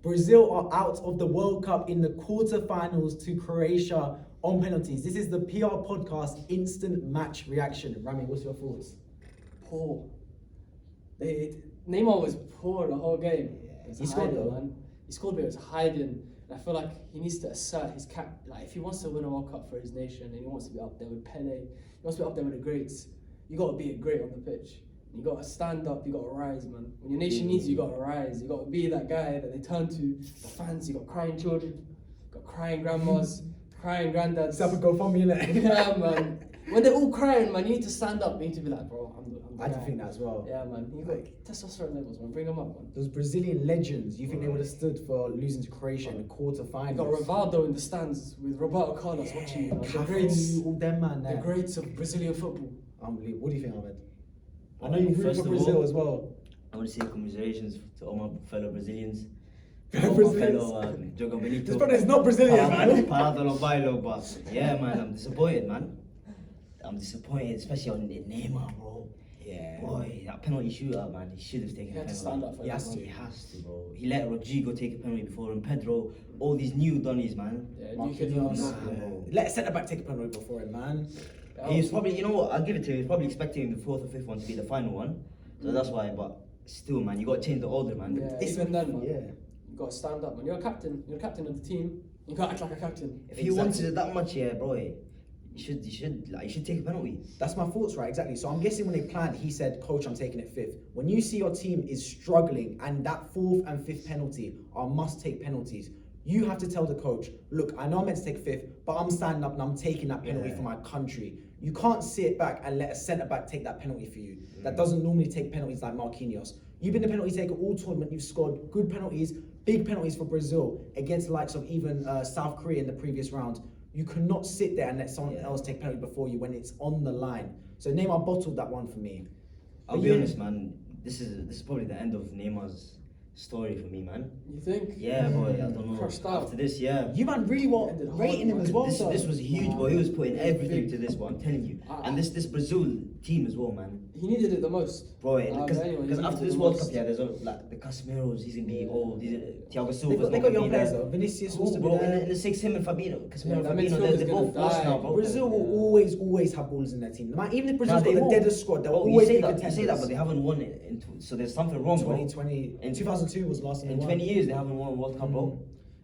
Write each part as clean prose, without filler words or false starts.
Brazil are out of the World Cup in the quarterfinals to Croatia on penalties. This is the PR podcast instant match reaction. Rami, what's your thoughts? Poor. Neymar was poor the whole game. He scored though. Man. He scored, but it was hiding. And I feel like he needs to assert his cap. Like if he wants to win a World Cup for his nation and he wants to be up there with Pele, he wants to be up there with the greats. You got to be a great on the pitch. You got to stand up. You got to rise, man. When your nation needs you, you got to rise. You got to be that guy that they turn to. The fans. You got crying children. You got crying grandmas, crying granddads. Set up a GoFundMe, innit? Yeah, man. When they're all crying, man, you need to stand up. You need to be like, bro, I'm the I guy. do think that as well. Yeah, man. You got testosterone levels, man. Bring them up, man. Those Brazilian legends, you think they would have stood for losing to Croatia in the quarterfinals? You got Rivaldo in the stands with Roberto Carlos watching you, man. The greats, Cafu, all them man the there. greats of Brazilian football. Unbelievable. What do you think, Ahmed? I know Well, you root first for of Brazil all, as well. I want to say congratulations to all my fellow Brazilians. Fellow All my Brazilians? fellow Jogo Benito. This brother is not Brazilian, man. Parado no bailo, but yeah, man, I'm disappointed, man. I'm disappointed, especially on Neymar, bro. Yeah. Boy, that penalty shootout, man, he should have taken He a had to penalty. stand up for He that, has man. to. He has to, bro. He let Rodrigo take a penalty before him, Pedro, all these new Donnies, man. Yeah, Marquinhos. Marquinhos. Let a centre back take a penalty before him, man. He was probably, you know what, I'll give it to him, he was probably expecting the fourth or fifth one to be the final one. So that's why, but still, man, you got to change the order, man. Yeah, even then, man. Yeah. You got to stand up, man. You're a captain. You're a captain of the team. You got to act like a captain. If you wanted it that much, yeah, bro, you should take a penalty. That's my thoughts, right? Exactly. So I'm guessing when they planned, he said, "Coach, I'm taking it fifth." When you see your team is struggling and that fourth and fifth penalty are must-take penalties, you have to tell the coach, "Look, I know I'm meant to take fifth, but I'm standing up and I'm taking that penalty for my country." You can't sit back and let a centre-back take that penalty for you. That doesn't normally take penalties like Marquinhos. You've been the penalty taker all tournament. You've scored good penalties, big penalties for Brazil against the likes of even South Korea in the previous round. You cannot sit there and let someone else take penalty before you when it's on the line. So Neymar bottled that one for me. I'll But be yeah. honest, man. This is probably the end of Neymar's story for me, man. You think? Yeah, boy. I don't know. Crushed out. After this, yeah. You man really were Ended hard, rating him man. as well. This sir. this was huge, boy. He was putting everything to this one. I'm telling you. And this Brazil team as well, man. He needed it the most. Bro, But anyway, he because after needed this the World most. Cup, yeah, there's like the Casemiro's, he's gonna be old. Thiago They Silva's got, they not got gonna young be players there. though. Vinicius Who, wants to be bro, there. in the six, him and Fabinho, Casemiro, that Fabinho, midfield is they're gonna both lost die. now, bro. Brazil will always have balls in their team. Man, even if Brazil's Nah, got the won't. deadest squad, they'll Bro, always be you say contenders. that, but they haven't won it. So there's something wrong, bro. 2020, in 2002 was the last time In they won. 20 years, they haven't won a World Cup, bro.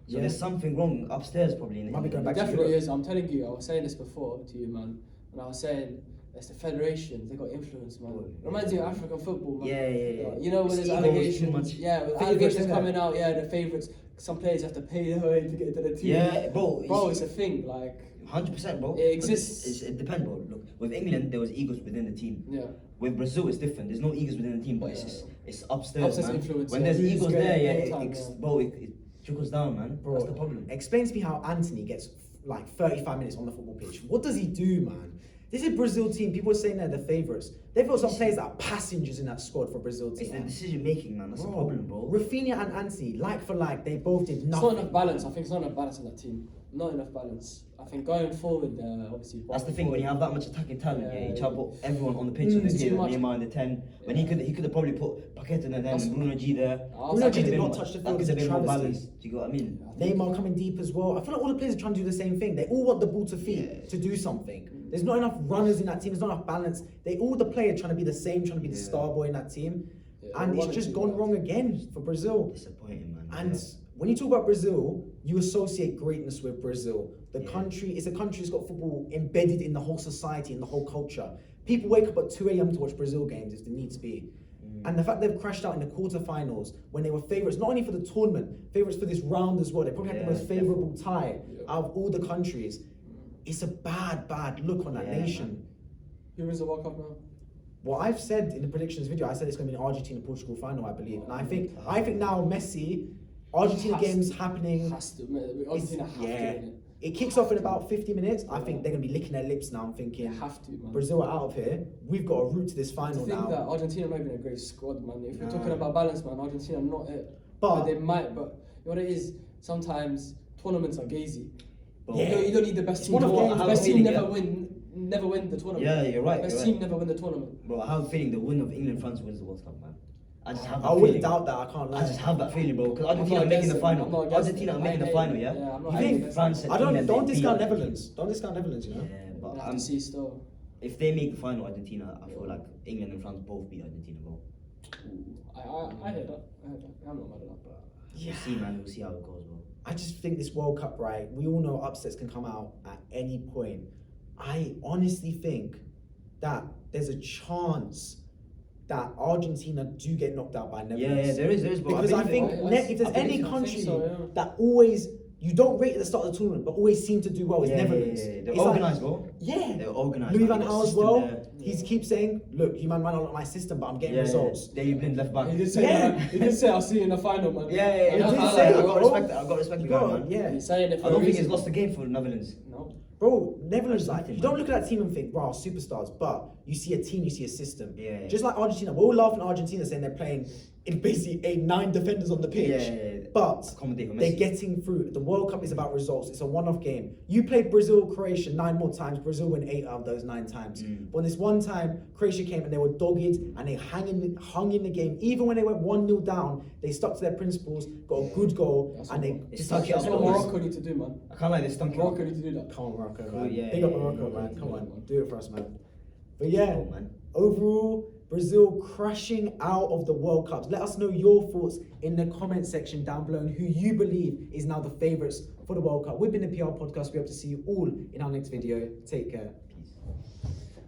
So Yeah. there's something wrong upstairs, probably. Might be going It back to definitely Europe. is. I'm telling you, I was saying this before to you, man. And I was saying, it's the federations, they got influence, man. Oh, Reminds me of African football, man. Yeah, yeah, yeah. You know, when It's there's egos too allegations, much. yeah, with Favourites, allegations innit? coming out, yeah, the favourites. Some players have to pay their way to get into the team. Yeah, bro. Bro, it's a thing, like, 100%, bro. It exists. It depends, bro. Look, with England, there was egos within the team. yeah. With Brazil, it's different. There's no egos within the team, but it's upstairs, Upstairs man. influence, When yeah. there's Who's egos getting there, it yeah, all the time, yeah. bro, it trickles down, man. Bro, That's the problem. Explain to me how Anthony gets like 35 minutes on the football pitch. What does he do, man? This is Brazil team. People are saying they're the favourites. They've got some players that are passengers in that squad for Brazil It's the team. decision making, man. That's the problem, bro. Rafinha and Anthony, like for like, they both did It's nothing. not enough balance. I think it's not enough balance in that team. Not enough balance. I think going forward, obviously. That's the thing. When you have that much attacking talent, yeah, you try to put everyone on the pitch. It's So too much. Neymar in the 10. When he could have probably put Paqueta in the 10 That's- and Bruno G there. Bruno That G could have did been not more- touch the That field, could it's have a been more travesty. balanced. Do you get what I mean? Neymar coming deep as well. I feel like all the players are trying to do the same thing. They all want the ball to feet to do something. There's not enough runners in that team. There's not enough balance. All the players trying to be the same, trying to be the star boy in that team, Yeah, and they it's want just to do gone that. wrong again for Brazil. Disappointing, man. And Yeah. when you talk about Brazil, you associate greatness with Brazil. The Yeah. country is a country that's got football embedded in the whole society, in the whole culture. People wake up at 2 a.m. to watch Brazil games if they need to be. And the fact they've crashed out in the quarterfinals when they were favourites, not only for the tournament, favourites for this round as well. They probably had the Yeah, most favourable tie Yeah. out of all the countries. It's a bad look on that Yeah, nation. man. Who wins the World Cup now? What I've said in the predictions video, I said it's going to be an Argentina-Portugal final, I believe. And I think now Messi, Argentina Has games to- happening. Has to. Argentina have yeah. to win it. It kicks off in about 50 minutes. I think they're going to be licking their lips now. I'm thinking, They have to, man. Brazil are out of here. We've got a route to this I final think now. that Argentina might be a great squad, man. If we're Nah. talking about balance, man, Argentina not it. But- they might. But you know what it is? Sometimes tournaments are gazy. Bro, Yeah. You don't need the best team. one of to the win. games- The I have best a team feeling, never win the tournament. Yeah, you're right. Best you're team right. never win the tournament. Bro, I have a feeling the win of England France wins the World Cup, man. I just have that I wouldn't feeling. doubt that. I can't lie. I just have that feeling, bro. Because I'm Argentina not are making the against it, final. I'm not against Argentina it. are making I the hate final, it. yeah. Yeah, I'm not You I think? think against France. it. I don't. England, Don't they discount beat- Netherlands. Don't discount Netherlands. You know. Yeah, I but have to see still. if they make the final, Argentina, I feel like England and France both beat Argentina, bro. I heard that. I'm not mad at that. But We'll see, man. We'll see how it goes, bro. I just think this World Cup, right? We all know upsets can come out at any point. I honestly think that there's a chance that Argentina do get knocked out by Netherlands. Yeah, there is, bro. Because I believe think it, bro. if there's I any think country so, yeah. that always you don't rate at the start of the tournament, but always seem to do well, is Netherlands. They're It's like- organised, bro. yeah. They're organised. Louis man. van They got Gaal as system well. there. He keeps saying, "Look, you man might not like my system, but I'm getting results." They blind left back. he did say Yeah. that. He did say I'll see you in the final, man. Yeah, He I did can't say lie, it, I got bro. respect. I got respect You the guy, got, man. yeah. He's saying it for I don't a think he's reason. lost the game for the Netherlands. No. Bro, Netherlands, like, Nothing, you don't man. look at that team and think, wow, superstars, but you see a team, you see a system. Yeah. Just like Argentina, we're all laughing at Argentina saying they're playing in basically 9 defenders on the pitch. Yeah. But Accommodate for they're Messi. getting through. The World Cup is about results. It's a one-off game. You played Brazil, Croatia 9 more times. Brazil win 8 out of those 9 times. But this one time, Croatia came and they were dogged and they hung in the game. Even when they went 1-0 down, they stuck to their principles, got a good goal, That's and they what- just That's stuck it That's out. what Always. Morocco need to do, man. I can't lie, they stunk it up. Morocco need to do that. Come on, Morocco, Cool, man. yeah, Big up yeah, Morocco, yeah, man. yeah, Come yeah, on, man. do it for us, man. But yeah, Cool, man. overall, Brazil crashing out of the World Cups. Let us know your thoughts in the comment section down below and who you believe is now the favourites for the World Cup. We've been the PR podcast. We hope to see you all in our next video. Take care.